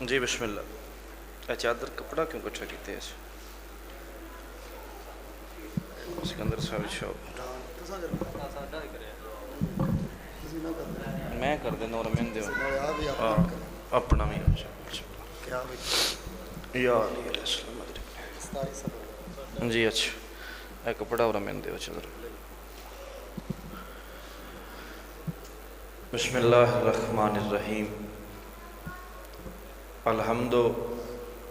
جی بسم اللہ. چادر کپڑا کیوں کٹھا کیتے ہیں سکندر صاحب شاپ میں کر دینا اور میں اپنا بھی جی اچھا اے کپڑا اور میں دیو چادر. بسم اللہ الرحمن الرحیم. الحمد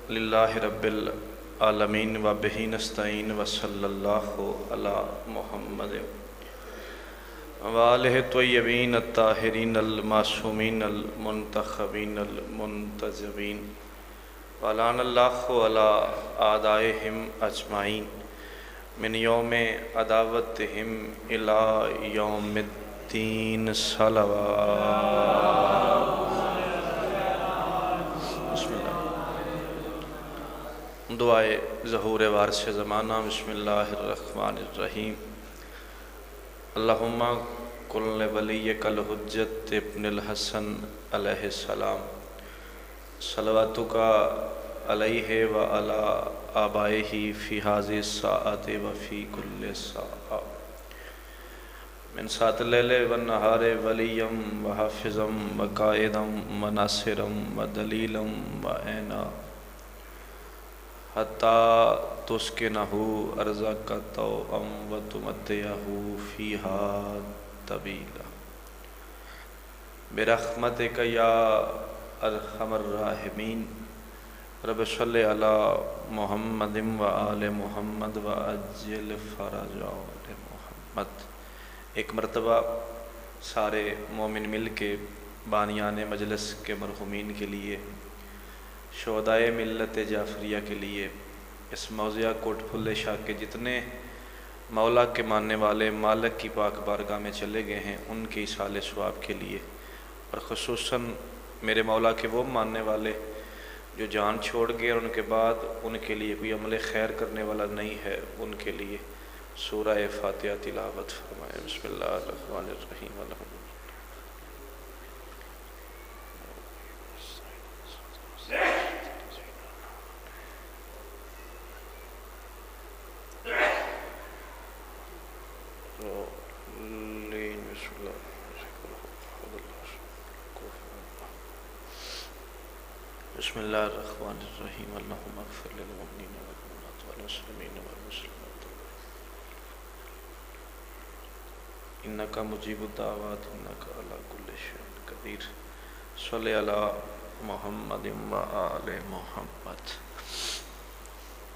للہ رب العالمین و بہ نستعین و صلی اللہ علی محمد وآلہ الطیبین الطاہرین المعصومین المنتخبین المنتجبین ولعن اللہ علی اعدائہم اجمعین من یوم عداوتہم الی یوم الدین صلوات. دعائے ظہور وارث زمانہ. بسم اللہ الرحمن الرحیم. اللہم کل ولیک الحجت ابن الحسن علیہ السلام صلواتک علیہ وعلی آبائہ فی ہذہ الساعۃ وفی کل ساعۃ من ساعۃ اللیل والنہار ولیم وحافظم وقائدم وناصرم ودلیلم وعینا حتیٰ تسکنہ ارضک طوعا وتمتعہ فیہا طویلا برحمتک یا ارحم الراحمین. رب صلی علی محمد وآل محمد وعجل فرج آل محمد. ایک مرتبہ سارے مومن مل کے بانیان مجلس کے مرحومین کے لیے، شہدائے ملت جعفریہ کے لیے، اس موضع کوٹ پھلے شاہ کے جتنے مولا کے ماننے والے مالک کی پاک بارگاہ میں چلے گئے ہیں ان کے ایصال ثواب کے لیے، اور خصوصاً میرے مولا کے وہ ماننے والے جو جان چھوڑ گئے اور ان کے بعد ان کے لیے کوئی عمل خیر کرنے والا نہیں ہے، ان کے لیے سورہ فاتحہ تلاوت فرمائیں. بسم اللہ الرحمن الرحیم. الحمد بسم اللہ الرحمن الرحیم. اللہم اغفر للمؤمنین والمؤمنات والمسلمین والمسلمات انک مجیب الدعوات انک علی کل شیء قدیر. صلی علی محمد وآل محمد.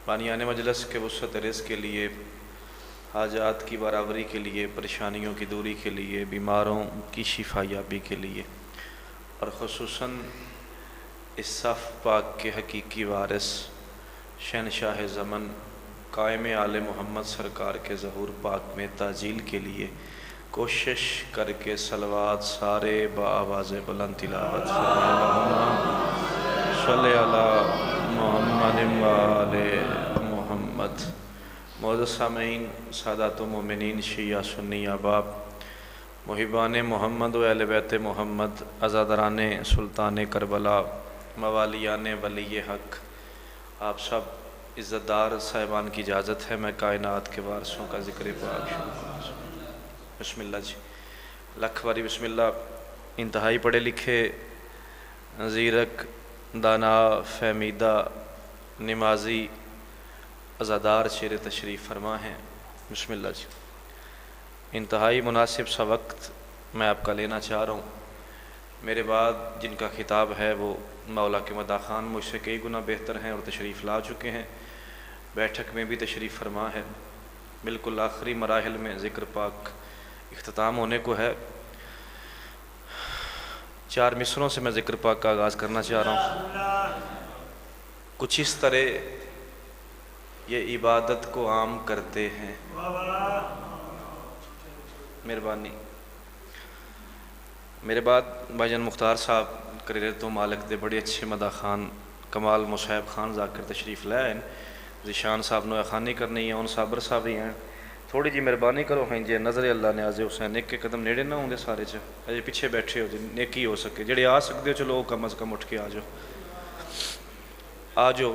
بانیان مجلس کے وسعت رزق کے لیے، حاجات کی برابری کے لیے، پریشانیوں کی دوری کے لیے، بیماروں کی شفا یابی کے لیے، اور خصوصاً اس صف پاک کے حقیقی وارث شہنشاہ زمن قائم آل محمد سرکار کے ظہور پاک میں تعجیل کے لیے کوشش کر کے صلوات سارے بآواز بلند تلاوت فرمائیں. صلی علی محمد وآل محمد. معزز سامعین، سادات و مومنین، شیعہ سنی احباب، محبان محمد و اہل بیت محمد، عزادران سلطان کربلا، موالیان ولی حق، آپ سب عزت دار صاحبان کی اجازت ہے میں کائنات کے وارثوں کا ذکر پاک شروع کروں. بسم اللہ جی. لکھ باری بسم اللہ. انتہائی پڑھے لکھے، زیرک، دانا، فہمیدہ، نمازی، عزادار شیر تشریف فرما ہیں. بسم اللہ جی. انتہائی مناسب سا وقت میں آپ کا لینا چاہ رہا ہوں. میرے بعد جن کا خطاب ہے وہ مولا کے مداح خان مجھ سے کئی گنا بہتر ہیں اور تشریف لا چکے ہیں، بیٹھک میں بھی تشریف فرما ہے. بالکل آخری مراحل میں ذکر پاک اختتام ہونے کو ہے. 4 مصروں سے میں ذکر پاک کا آغاز کرنا چاہ رہا ہوں. کچھ اس طرح یہ عبادت کو عام کرتے ہیں. مہربانی. میرے بعد بھائی جان مختار صاحب کریرے تو مالک دے بڑے اچھے مداح خان کمال مصعب خان ذاکر تشریف لائے ہیں. ذیشان صاحب نوے خانی کرنی ہے، ان صابر صاحب ہی ہیں. تھوڑی جی مہربانی کرو ہیں جی، نظر اللہ نے آزے حسین نیک کے قدم نیڑے نہ ہوں دے سارے اجے پیچھے بیٹھے ہو جی، نیکی ہو سکے جڑے آ سکتے ہو چلو کم از کم اٹھ کے آ جاؤ. آ جاؤ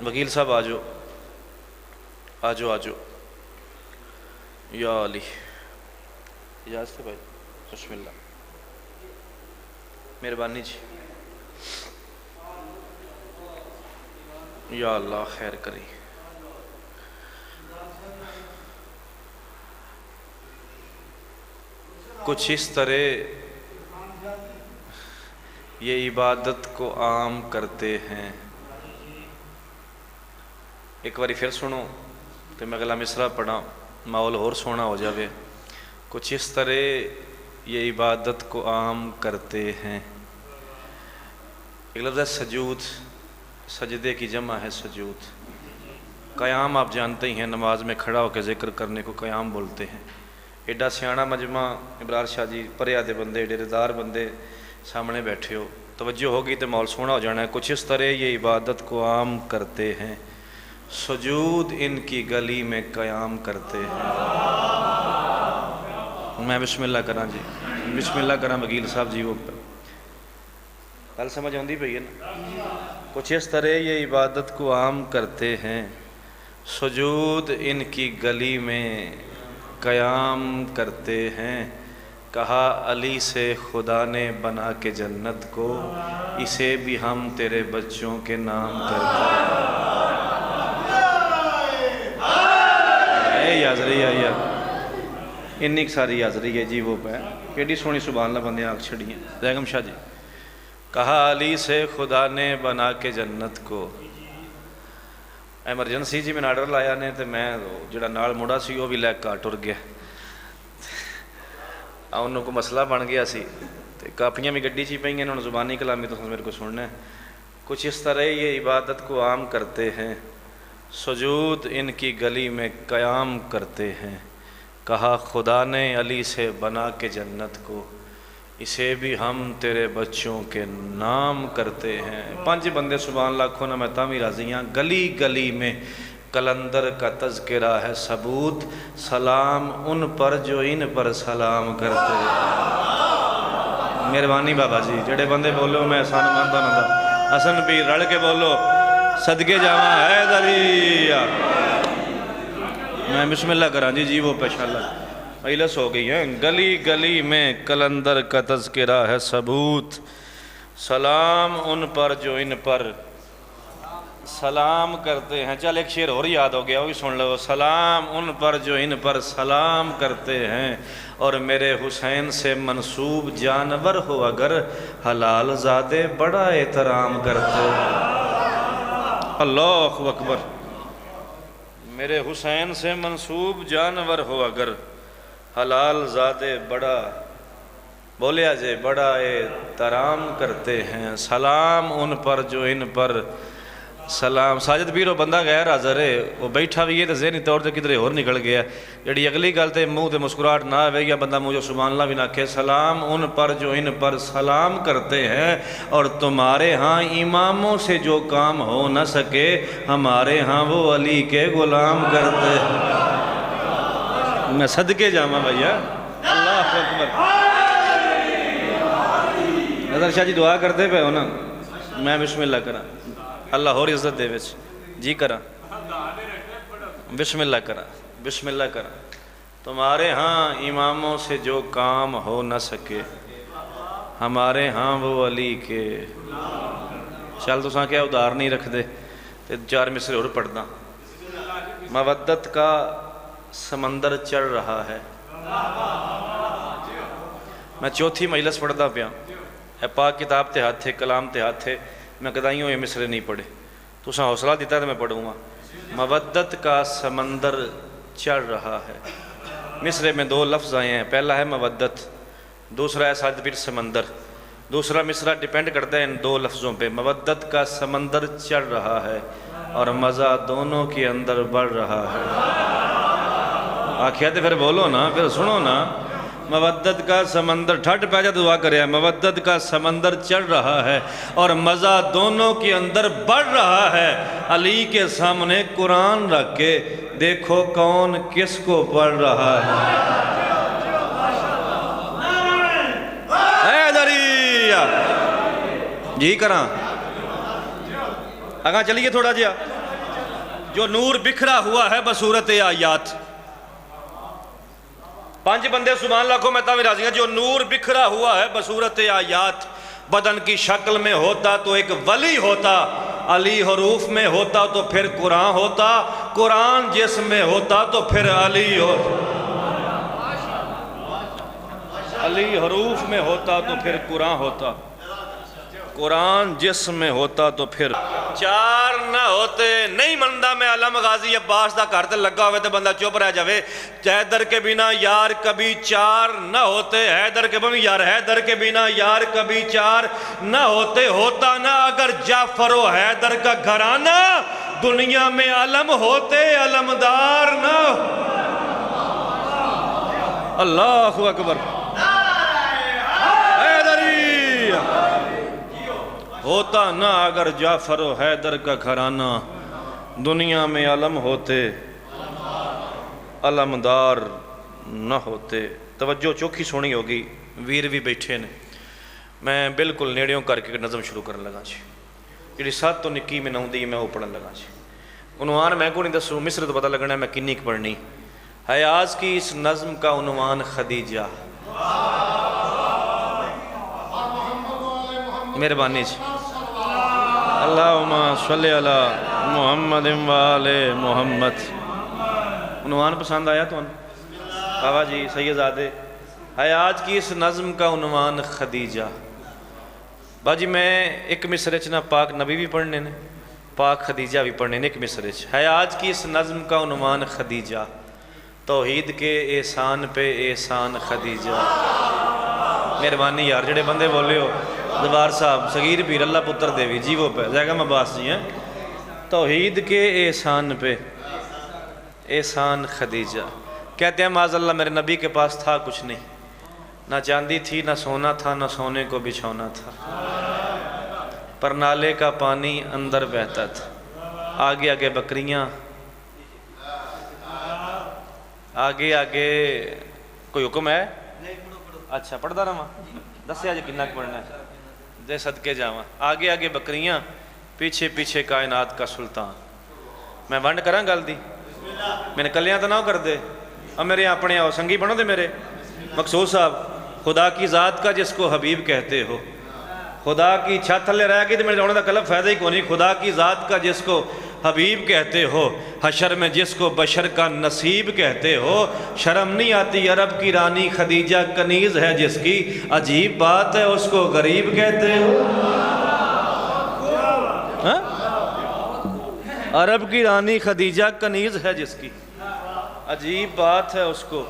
وکیل صاحب، آ جاؤ آ جاؤ آ جاؤ، یا علی اجازت ہے بھائی، بسم اللہ، مہربانی جی، یا اللہ خیر کری۔ کچھ اس طرح یہ عبادت کو عام کرتے ہیں۔ ایک باری پھر سنو تو میں اگلا مصرع پڑھا، ماحول اور سونا ہو جاوے۔ کچھ اس طرح یہ عبادت کو عام کرتے ہیں۔ ایک لفظ ہے سجود، سجدے کی جمع ہے سجود۔ قیام آپ جانتے ہی ہیں، نماز میں کھڑا ہو کے ذکر کرنے کو قیام بولتے ہیں۔ ایڈا سیاںا مجمع، ابرار شاہ جی پریا دے بندے، ڈیرے دار بندے سامنے بیٹھے ہو، توجہ ہوگی تو ماحول سونا ہو جانا ہے۔ کچھ اس طرح یہ عبادت کو عام کرتے ہیں، سجود ان کی گلی میں قیام کرتے ہیں۔ میں بسم اللہ کراں جی، بسم اللہ کراں وکیل صاحب جی، وہ گل سمجھ آندی پئی ہے نا۔ کچھ اس طرح یہ عبادت کو عام کرتے ہیں، سجود ان کی گلی میں قیام کرتے ہیں۔ کہا علی سے خدا نے بنا کے جنت کو، اسے بھی ہم تیرے بچوں کے نام کرتے ہیں۔ حاضری آئی ہے، انی ساری حاضری ہے جی، وہ پہ کیڈی سونی سبحان اللہ بندے آنکھ چھڑی ہیں۔ بیگم شاہ جی، کہا علی سے خدا نے بنا کے جنت کو۔ ایمرجنسی جی میں آرڈر لایا نے، تو میں جڑا نال مڑا سی وہ بھی لے کے ٹر گیا، انہوں کو مسئلہ بن گیا سی، کاپیاں بھی گڈی چی پہ ہیں، انہوں نے زبانی کلامی تو میرے کو سننا ہے۔ کچھ اس طرح یہ عبادت کو عام کرتے ہیں، سجود ان کی گلی میں قیام کرتے ہیں۔ کہا خدا نے علی سے بنا کے جنت کو، اسے بھی ہم تیرے بچوں کے نام کرتے ہیں۔ 5 بندے سبحان اللہ کھونا، میں تامی راضی ہاں۔ گلی گلی میں کلندر کا تذکرہ ہے ثبوت، سلام ان پر جو ان پر سلام کرتے ہیں۔ مہربانی بابا جی، جڑے بندے بولو میں احسان ماندہ نہ، حسن بھی رڑ کے بولو صدقے جاواں ہے دریا۔ میں بسم اللہ کراں جی، وہ پیشہ اللہ ایلس ہو گئی ہے۔ گلی گلی میں کلندر کا تذکرہ ہے ثبوت، سلام ان پر جو ان پر سلام کرتے ہیں۔ چل ایک شعر اور یاد ہو گیا، وہی سن لو۔ سلام ان پر جو ان پر سلام کرتے ہیں، اور میرے حسین سے منسوب جانور ہو اگر، حلال زادے بڑا احترام کرتے ہیں۔ اللہ اکبر۔ میرے حسین سے منسوب جانور ہو اگر، حلال زادے بڑا، بولیا جے بڑا احترام کرتے ہیں۔ سلام ان پر جو ان پر سلام۔ ساجد پیرو بندہ غیر حاضر ہے، وہ بیٹھا بھی ہے تو ذہنی طور سے کدھر اور نکل گیا، جڑی اگلی گل تے منہ تے مسکراہٹ نہ آئے یا بندہ مجھے سبحان اللہ بھی نہ کہے۔ سلام ان پر جو ان پر سلام کرتے ہیں، اور تمہارے ہاں اماموں سے جو کام ہو نہ سکے، ہمارے ہاں وہ علی کے غلام کرتے ہیں۔ میں صدقے جاواں بھیا، اللہ اکبر۔ نظر شاہ جی دعا کرتے پہ ہو نا، میں بسم اللہ کراں، اللہ اور عزت دے وچ جی کراں، بسم اللہ کراں، بسم اللہ کراں۔ تمہارے ہاں اماموں سے جو کام ہو نہ سکے، ہمارے ہاں وہ علی کے۔ چل تو ساں کیا ادھار نہیں رکھ دے، 4 مصرے اور پڑھنا۔ مودت کا سمندر چڑھ رہا ہے۔ میں چوتھی مجلس پڑھتا پیا، اے پاک کتاب تے ہاتھ تھے، کلام تے ہاتھ تھے، میں کدائیوں یہ مصرے نہیں پڑھے، تو ساں حوصلہ دیتا ہے تو میں پڑھوں گا۔ مودت کا سمندر چڑھ رہا ہے۔ مصرے میں 2 لفظ آئے ہیں، پہلا ہے مودت، دوسرا ہے ساجد پیر سمندر۔ دوسرا مصرع ڈیپینڈ کرتا ہے ان 2 لفظوں پہ۔ مودت کا سمندر چڑھ رہا ہے، اور مزہ دونوں کے اندر بڑھ رہا ہے۔ آکھیا تے پھر بولو نا، پھر سنو نا۔ مودت کا سمندر، ٹھٹ پہ جا دعا کرے، مودت کا سمندر چڑھ رہا ہے، اور مزہ دونوں کے اندر بڑھ رہا ہے۔ علی کے سامنے قرآن رکھ کے دیکھو کون کس کو پڑھ رہا ہے۔ اے دریا جی کراں، آگاں چلیے تھوڑا جیا. جو نور بکھرا ہوا ہے بصورت آیات. 5 بندے سبحان اللہ کو میں تاوی راضی ہیں. جو نور بکھرا ہوا ہے بصورت آیات. بدن کی شکل میں ہوتا تو ایک ولی ہوتا, علی حروف میں ہوتا تو پھر قرآن ہوتا, قرآن جسم میں ہوتا تو پھر علی ہوتا, علی حروف میں ہوتا تو پھر قرآن ہوتا, قرآن جسم میں ہوتا تو پھر 4 نہ ہوتے. نہیں مندا میں علم غازی عباس دا گھر تے لگا ہوئے تے بندہ چپ رہ جاوے. حیدر کے بنا یار کبھی 4 نہ ہوتے, حیدر کے بنا یار, حیدر کے بنا یار کبھی 4 نہ ہوتے. ہوتا نہ اگر جعفر و حیدر کا گھرانہ, دنیا میں علم ہوتے علمدار نہ. اللہ اکبر. ہوتا نہ اگر جعفر و حیدر کا گھرانہ, دنیا میں علم ہوتے علمدار نہ ہوتے. توجہ چوکھی سونی ہوگی, ویر بھی بیٹھے نے. میں بالکل نیڑیوں کر کے نظم شروع کرنے لگا جی. جی سات تو نکی میں نہ دی میں وہ پڑھنے لگا جی. عنوان میں کو نہیں دسوں, مصر تو پتہ لگنا ہے میں کنی کی پڑھنی. حیاض کی اس نظم کا عنوان خدیجہ. مہربانی جی. اللہم صلی علی محمد و آل محمد. عنوان پسند آیا تو بابا جی سید زادے. حیاض کی اس نظم کا عنوان خدیجہ. باجی میں ایک مصرے چ نہ پاک نبی بھی پڑھنے نے, پاک خدیجہ بھی پڑھنے نے ایک مصرے چ. حیاض کی اس نظم کا عنوان خدیجہ. توحید کے احسان پہ احسان خدیجہ. مہربانی یار جڑے بندے بولے ہو دوبار صاحب صغیر پیر اللہ پتر دیوی جی وہ پہ زیگم عباس جی ہیں. توحید کے احسان پہ احسان خدیجہ. کہتے ہیں معاذ اللہ میرے نبی کے پاس تھا کچھ نہیں, نہ چاندی تھی نہ سونا تھا نہ سونے کو بچھونا تھا, پر نالے کا پانی اندر بہتا تھا. آگے آگے بکریاں, آگے آگے کوئی حکم ہے؟ اچھا پڑھتا رہا دسیا جی کنہ پڑھنا ہے دے صدقے جاواں. آگے آگے بکریاں پیچھے پیچھے کائنات کا سلطان. میں ونڈ کراں گل دی, میں نے کلیاں تو نہ کر دے. اب میرے اپنے آؤ سنگی بنو دے میرے. مقصود صاحب خدا کی ذات کا جس کو حبیب کہتے ہو, خدا کی چھت تھلے رہ گئی تو میرے جانے دا کلب فائدہ ہی کونی. خدا کی ذات کا جس کو حبیب کہتے ہو, حشر میں جس کو بشر کا نصیب کہتے ہو. شرم نہیں آتی عرب کی رانی خدیجہ کنیز ہے جس کی, عجیب بات ہے اس کو غریب کہتے ہو. عرب کی رانی خدیجہ کنیز ہے جس کی, عجیب بات ہے اس کو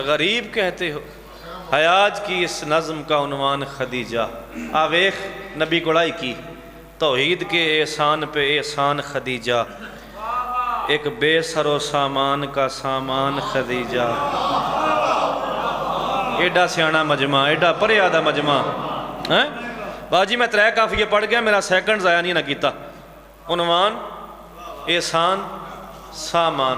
غریب کہتے ہو. حیاض کی اس نظم کا عنوان خدیجہ. آویخ نبی گڑائی کی. توحید کے احسان پہ احسان خدیجہ. ایک بے سر و سامان کا سامان خدیجہ. ایڈا سیانا مجمع, ایڈا پریادہ مجمع. باجی میں 3 کافیے پڑھ گیا, میرا سیکنڈ ضائع نہیں نہ کیتا. عنوان احسان سامان.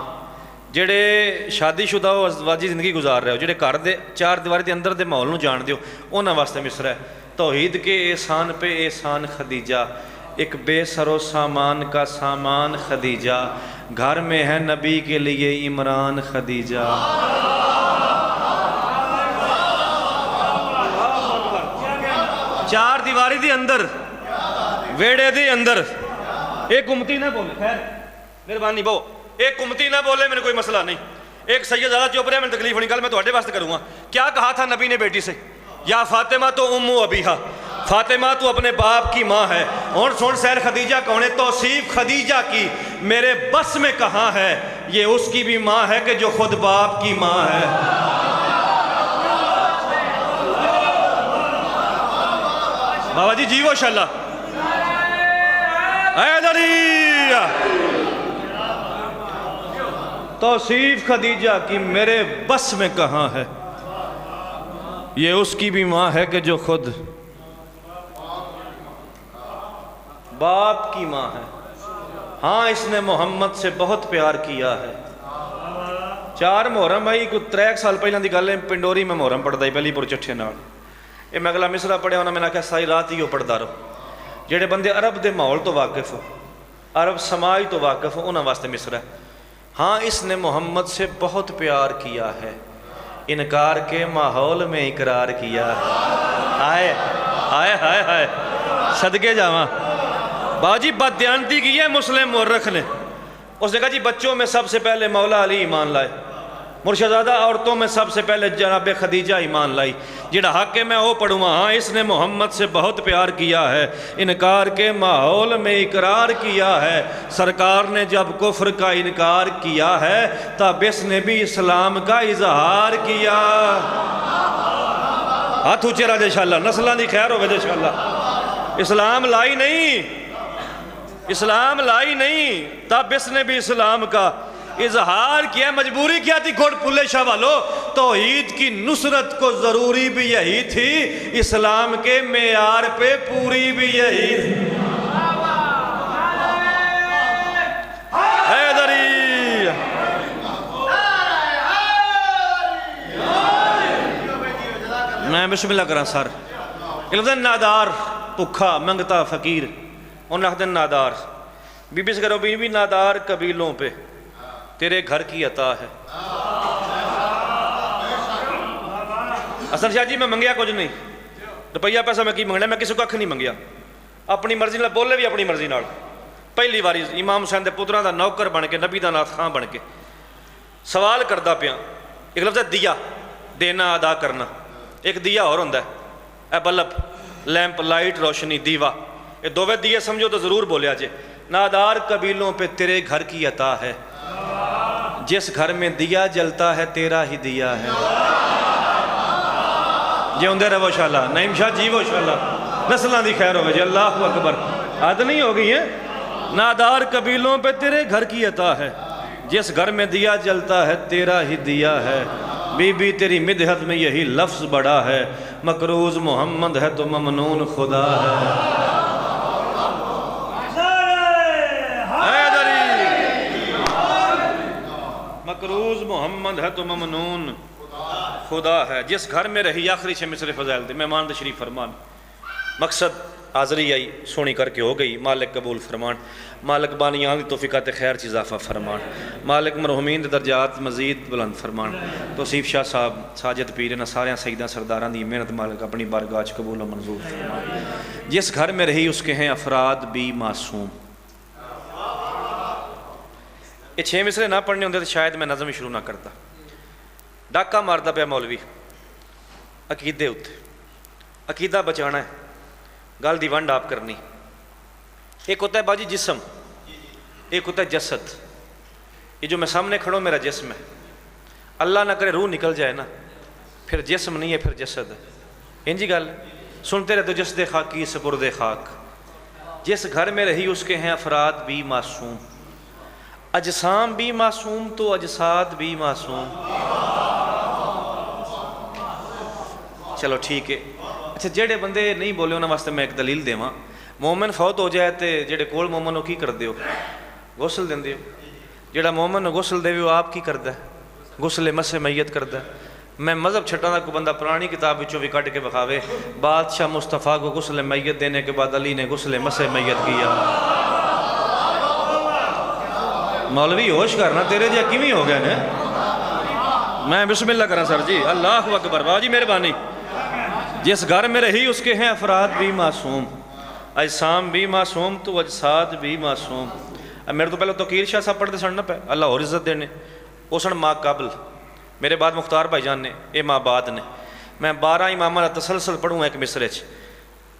جڑے شادی شدہ ہو ازدواجی زندگی گزار رہے ہو, جڑے گھر دے 4 دیواری دے اندر دے ماحول نوں جان دیو, انہاں واسطے مصرع ہے. توحید کے احسان پہ احسان خدیجہ. ایک بے سر و سامان کا سامان خدیجہ. گھر میں ہے نبی کے لیے عمران خدیجہ. 4 دیواری دے اندر ویڑے دے اندر ایک امتی نہ بولے. خیر مہربانی بہو, ایک امتی نہ بولے میرے کوئی مسئلہ نہیں. ایک سید زیادہ چوپ رہے, میں تکلیف نہیں, کل میں تواڈے واسطے کروں گا. کیا کہا تھا نبی نے بیٹی سے؟ یا فاطمہ تو ام ابیہا, فاطمہ تو اپنے باپ کی ماں ہے. اور سن سیر خدیجہ کون ہے؟ توصیف خدیجہ کی میرے بس میں کہاں ہے, یہ اس کی بھی ماں ہے کہ جو خود باپ کی ماں ہے. بابا جی جیو شاللہ حیدری. توصیف خدیجہ کی میرے بس میں کہاں ہے, یہ اس کی بھی ماں ہے کہ جو خود باپ کی ماں ہے. ہاں اس نے محمد سے بہت پیار کیا ہے. 4 محرم بھائی کو 3 سال پہلے دی گل ہے, پنڈوری میں محرم پڑھتا ہی پہلی پور چٹھے نال. یہ میں اگلا مصرع پڑھیا, انہوں نے کہا ساری رات ہی وہ پڑھتا رہو. جڑے بندے عرب دے ماحول تو واقف ہو، عرب سماج تو واقف ہو، انہاں واسطے مصرع ہے۔ ہاں اس نے محمد سے بہت پیار کیا ہے، انکار کے ماحول میں اقرار کیا ہے۔ آئے آئے ہائے ہائے صدقے جاواں باجی بددیانتی کی ہے مسلم مورخ نے۔ اس نے کہا جی بچوں میں سب سے پہلے مولا علی ایمان لائے، مرشدزادہ عورتوں میں سب سے پہلے جناب خدیجہ ایمان لائی، جڑا حق ہے میں وہ پڑھوں گا۔ ہاں اس نے محمد سے بہت پیار کیا ہے، انکار کے ماحول میں اقرار کیا ہے۔ سرکار نے جب کفر کا انکار کیا ہے تب اس نے بھی اسلام کا اظہار کیا۔ ہاتھ اونچے رہا انشاءاللہ، نسلوں دی خیر ہوگی انشاءاللہ۔ اسلام لائی نہیں، اسلام لائی نہیں، تب اس نے بھی اسلام کا اظہار کیا۔ مجبوری کیا تھی گھوڑ پلے شاہ والو؟ توحید کی نصرت کو ضروری بھی یہی تھی، اسلام کے معیار پہ پوری بھی یہی تھی۔ حیدری میں بسم اللہ کرا سر لفظ نادار پکھا منگتا فقیر ان لفظ نادار بی بی سے کرو بی بی نادار قبیلوں پہ تیرے گھر کی عطا ہے۔ حسن شاہ جی میں منگیا کچھ نہیں، روپیہ پیسہ میں کی منگنا، میں کسی کو کھ نہیں منگیا، اپنی مرضی نال بولے بھی اپنی مرضی نال۔ پہلی واری امام حسین دے پتراں دا نوکر بن کے، نبی دا نات خان بن کے سوال کردا پیا۔ ایک لفظ ہے دیا، دینا ادا کرنا، ایک دیا اور ہوندا ہے اے بلب لیمپ لائٹ روشنی دیوا، یہ دووے دیے سمجھو تو ضرور بولیا جے۔ نادار قبیلوں پہ تیرے گھر کی عطا ہے، جس گھر میں دیا جلتا ہے تیرا ہی دیا ہے۔ جی ہوندے رہو شاءاللہ، نعیم شاہ جی وہ شاءاللہ، نسلوں دی خیر ہوگی جی، اللہ اکبر۔ عاد نہیں ہو گئی ہے؟ نادار قبیلوں پہ تیرے گھر کی عطا ہے، جس گھر میں دیا جلتا ہے تیرا ہی دیا ہے۔ بی بی تیری مدحت میں یہی لفظ بڑا ہے، مقروض محمد ہے تو ممنون خدا ہے۔ مقروض محمد ہے تو ممنون خدا ہے۔ جس گھر میں رہی آخری چھ مصر فضائل دے مہمان دے شریف فرمان، مقصد حاضری آئی سونی کر کے ہو گئی، مالک قبول فرمان، مالک بانیان دی توفیقات خیر چیز اضافہ فرمان، مالک مرحومین دے درجات مزید بلند فرمان۔ توصیف شاہ صاحب ساجد پیر انہاں ساریاں سیداں سرداراں دی محنت مالک اپنی بارگاہ وچ قبول و منظور فرمان۔ جس گھر میں رہی اس کے ہیں افراد بھی معصوم۔ یہ چھ مصرے نہ پڑھنے ہوندے تو شاید میں نظم شروع نہ کرتا۔ ڈاکہ ماردا پیا مولوی عقیدے ہوتے، عقیدہ بچانا ہے، گل دی ونڈ آپ کرنی۔ ایک ہوتا ہے باجی جسم، ایک ہوتا ہے جسد۔ یہ جو میں سامنے کھڑوں میرا جسم ہے، اللہ نہ کرے روح نکل جائے نا پھر جسم نہیں ہے، پھر جسد ہے۔ انجی گل سنتے رہتے جسد خاکی سپرد خاک۔ جس گھر میں رہی اس کے ہیں افراد بھی معصوم، اجسام بھی معصوم تو اجساد بھی معصوم۔ چلو ٹھیک ہے، اچھا جڑے بندے نہیں بولے انہاں واسطے میں ایک دلیل دیواں۔ مومن فوت ہو جائے تے جڑے کول مومن ہو کی کر دیو؟ غسل دین دیو۔ جڑا مومن غسل دے وہ آپ کی کردا ہے؟ غسل مس میت کردا ہے۔ میں مذہب چھٹا دا کوئی بندہ پرانی کتاب وچوں بھی کٹ کے بخاوے بادشاہ مصطفیٰ کو غسل میت دینے کے بعد علی نے غسل مس میت کیا۔ مولوی ہوش کرنا تیرے جا کیویں ہو گئے نا؟ میں بسم اللہ کرا سر جی، اللہ اکبر باجی مہربانی۔ جس گھر میں رہی اس کے ہیں افراد بھی معصوم، اجسام بھی معصوم تو اجساد بھی معصوم۔ اب میرے تو پہلے توقیر شاہ صاحب پڑھتے سن نہ پہ اللہ اور عزت دینے، وہ سن ماں قبل، میرے بعد مختار بھائی جان نے، اے ماں بعد نے۔ میں 12 امامہ تسلسل پڑھوں ایک مصرے چ،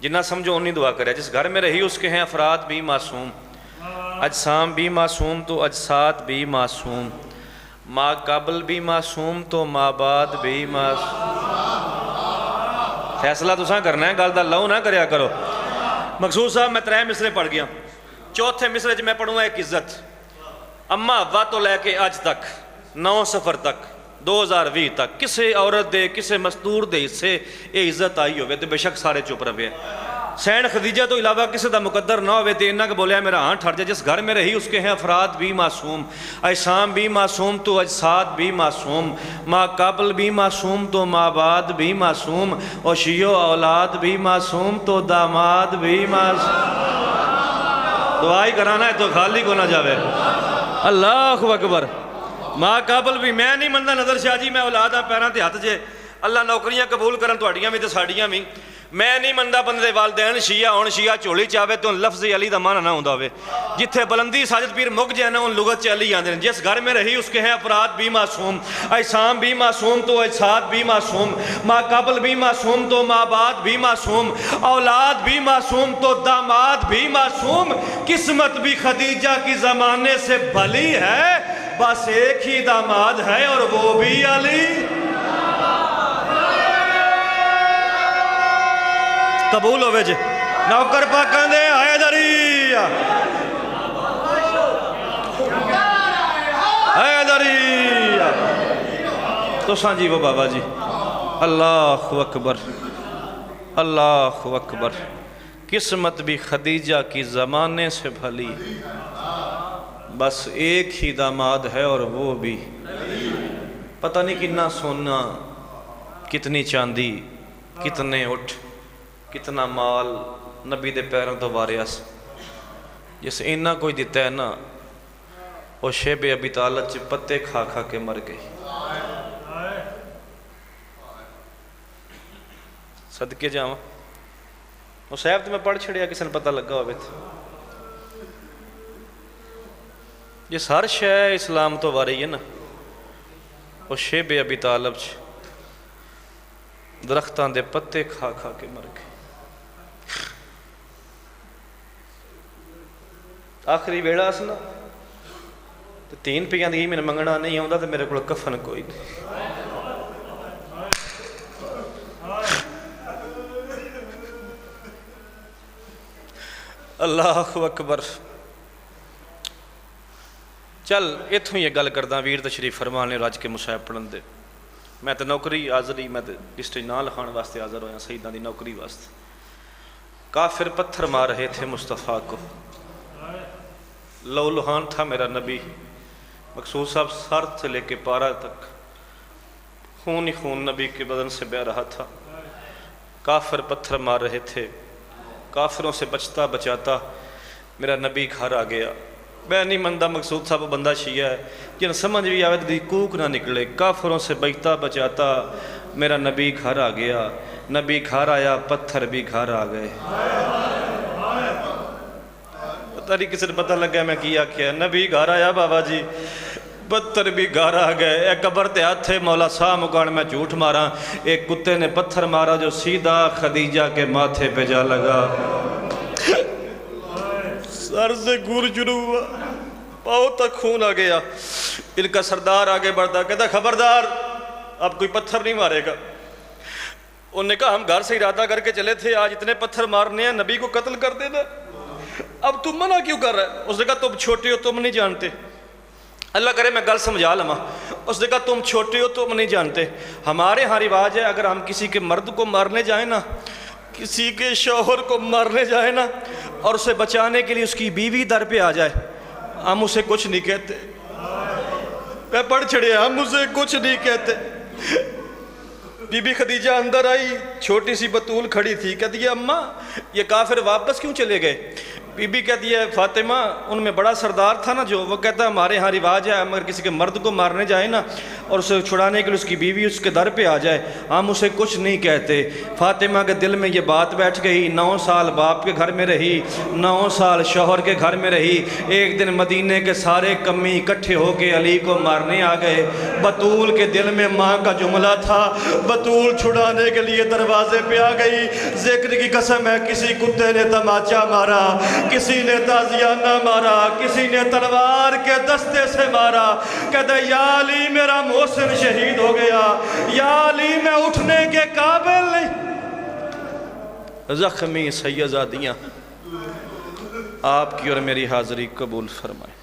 جنہ سمجھو انہی دعا کرے۔ جس گھر میں رہی اس کے ہیں افراد بھی معصوم، اجسام بھی معصوم تو اجساد بھی معصوم، ماں قبل بھی معصوم تو ماں بعد بھی معصوم۔ فیصلہ تو ساں کرنا ہے، گل دا لو نہ کریا کرو۔ مقصود صاحب میں 3 مصرے پڑھ گیا، چوتھے مصرے میں پڑھوں گا ایک عزت۔ اما ابا تو لے کے اج تک 9 سفر تک 2020 تک کسے عورت دے کسے مستور دے حصے یہ عزت آئی ہوئے تو بے شک سارے چپ رہے۔ سین خدیجہ تو علاوہ کسی دا مقدر نہ ہوئے تو انہاں کہ بولیا میرا ہاں ٹھڑ جائے، جس گھر میں رہی اس کے ہیں افراد بھی معصوم، اجسام بھی معصوم تو اجساد بھی معصوم، ماں قبل بھی معصوم تو ماں بعد بھی معصوم، اور شیو اولاد بھی معصوم تو داماد بھی معصوم۔ دعائی کرانا ہے تو خالی کو نہ جاوے۔ اللہ اکبر۔ ماں قابل بھی میں نہیں مننا نظر شاہ جی میں اولاد ہاں پیراں تے ہاتھ جے، اللہ نوکریاں قبول کرن تہاڈیاں بھی تے ساڈیاں بھی، میں نہیں مندا بندے دے والدین شیعہ ہون، شیعہ چولی چاہے تو لفظ علی دا معنی نہ ہوندا ہوے، جتھے بلندی ساجد پیر مک جائے نا ان لغت چ علی آندے ہیں۔ جس گھر میں رہی اس کے ہیں افراد بھی معصوم، اجسام بھی معصوم تو اجساد بھی معصوم، ماں قبل بھی معصوم تو ماں بعد بھی معصوم، اولاد بھی معصوم تو داماد بھی معصوم، قسمت بھی خدیجہ کی زمانے سے بھلی ہے، بس ایک ہی داماد ہے اور وہ بھی علی۔ قبول ہوئے جے نوکر پاکاں دے حیدری حیدری تو ساں جی وہ بابا جی۔ اللہ اکبر اللہ اکبر۔ قسمت بھی خدیجہ کی زمانے سے بھلی، بس ایک ہی داماد ہے اور وہ بھی، پتہ نہیں کتنا سونا، کتنی چاندی، کتنے اٹھ، کتنا مال نبی دے پیروں تو وارث، جس اینا کوئی دیتا ہے نا وہ شیب ابی طالب چ پتے کھا کھا کے مر گئی۔ صدقے جاواں وہ صاحب تو میں پڑھ چھڑیا کسی نے پتہ لگا ہوئے تھے، جس ہر شے اسلام تو واری ہے نا وہ شیب ابی طالب چ درختان دے پتے کھا کھا کے مر گئے۔ آخری ویڑا سنا تو 3 پیاں دی میں منگنا نہیں آؤں تو میرے کو کفن کوئی نہیں۔ اللہ اکبر۔ چل اتھوں یہ گل کردہ ویر تشریف فرمانے راج کے مصاحب پڑھن دے، میں تو نوکری حاضری میں تو لسٹ نہ لکھان واسطے حاضر ہویا سیداں دی نوکری واسطے۔ کافر پتھر مار رہے تھے مصطفیٰ کو، لو لہان تھا میرا نبی، مقصود صاحب سر سے لے کے پارا تک خون ہی خون نبی کے بدن سے بہ رہا تھا۔ کافر پتھر مار رہے تھے، کافروں سے بچتا بچاتا میرا نبی گھر آ گیا۔ میں نہیں مندہ مقصود صاحب بندہ شیعہ ہے جن سمجھ بھی آوے دی کوک نہ نکلے، کافروں سے بچتا بچاتا میرا نبی گھر آ گیا۔ نبی گھر آیا پتھر بھی گھر آ گئے۔ پتہ نہیں کسی نے پتہ لگا میں کیا کیا، نبی گھر آیا بابا جی پتھر بھی گھر آ گئے۔ ایک قبر تے ہاتھ تھے مولا صاحب مکان میں جھوٹ مارا، ایک کتے نے پتھر مارا جو سیدھا خدیجہ کے ماتھے پہ جا لگا، سر سے گور شروع ہوا، پاؤں تک خون آ گیا۔ ان کا سردار آگے بڑھتا کہتا خبردار اب کوئی پتھر نہیں مارے گا۔ انہوں نے کہا ہم گھر سے ارادہ کر کے چلے تھے آج اتنے پتھر مارنے ہیں، نبی کو قتل کر دینا، اب تم منع کیوں کر رہا ہے؟ اس نے کہا تم چھوٹے ہو تم نہیں جانتے، اللہ کرے میں گل سمجھا لما۔ اس نے کہا تم چھوٹے ہو تم نہیں جانتے، ہمارے ہاں رواج ہے اگر ہم کسی کے مرد کو مارنے جائیں نا، کسی کے شوہر کو مارنے جائیں نا اور اسے بچانے کے لیے اس کی بیوی در پہ آ جائے، ہم اسے کچھ نہیں کہتے۔ میں پڑھ چھڑے ہم اسے کچھ نہیں کہتے۔ بی بی خدیجہ اندر آئی، چھوٹی سی بطول کھڑی تھی، کہتی ہے اماں یہ کافر واپس کیوں چلے گئے؟ بی بی کہتی ہے فاطمہ ان میں بڑا سردار تھا نا جو، وہ کہتا ہے ہمارے ہاں رواج ہے اگر کسی کے مرد کو مارنے جائے نا اور اسے چھڑانے کے لیے اس کی بیوی اس کے در پہ آ جائے ہم اسے کچھ نہیں کہتے۔ فاطمہ کے دل میں یہ بات بیٹھ گئی، 9 سال باپ کے گھر میں رہی، 9 سال شوہر کے گھر میں رہی، ایک دن مدینے کے سارے کمی اکٹھے ہو کے علی کو مارنے آ گئے۔ بطول کے دل میں ماں کا جملہ تھا، بطول چھڑانے کے لیے دروازے پہ آ گئی، ذکر کی قسم ہے کسی کتے نے تماچا مارا، کسی نے تازیانہ مارا، کسی نے تلوار کے دستے سے مارا، کہتا یا علی میرا محسن شہید ہو گیا، یا علی میں اٹھنے کے قابل نہیں۔ زخمی سیدزادیاں آپ کی اور میری حاضری قبول فرمائے۔